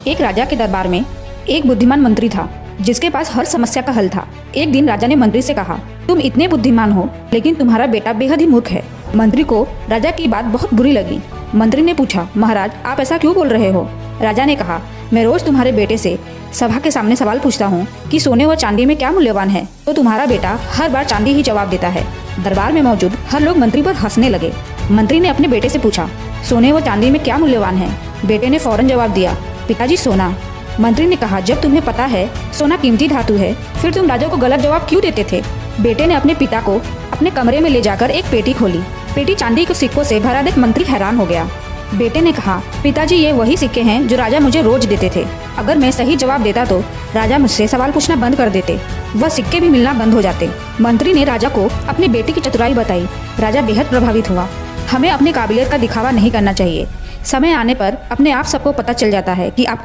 एक राजा के दरबार में एक बुद्धिमान मंत्री था जिसके पास हर समस्या का हल था। एक दिन राजा ने मंत्री से कहा, तुम इतने बुद्धिमान हो लेकिन तुम्हारा बेटा बेहद ही मूर्ख है। मंत्री को राजा की बात बहुत बुरी लगी। मंत्री ने पूछा, महाराज आप ऐसा क्यों बोल रहे हो? राजा ने कहा, मैं रोज तुम्हारे बेटे से सभा के सामने सवाल पूछता हूँ कि सोने व चांदी में क्या मूल्यवान है, तो तुम्हारा बेटा हर बार चांदी ही जवाब देता है। दरबार में मौजूद हर लोग मंत्री पर हंसने लगे। मंत्री ने अपने बेटे से पूछा, सोने व चांदी में क्या मूल्यवान है? बेटे ने फौरन जवाब दिया, पिताजी सोना। मंत्री ने कहा, जब तुम्हें पता है सोना कीमती धातु है, फिर तुम राजा को गलत जवाब क्यों देते थे? बेटे ने अपने पिता को अपने कमरे में ले जाकर एक पेटी खोली। पेटी चांदी के सिक्कों से भरा देख मंत्री हैरान हो गया। बेटे ने कहा, पिताजी ये वही सिक्के हैं जो राजा मुझे रोज देते थे। अगर मैं सही जवाब देता तो राजा मुझसे सवाल पूछना बंद कर देते, वह सिक्के भी मिलना बंद हो जाते। मंत्री ने राजा को अपनी बेटी की चतुराई बताई। राजा बेहद प्रभावित हुआ। हमें अपनी काबिलियत का दिखावा नहीं करना चाहिए। समय आने पर अपने आप सबको पता चल जाता है कि आप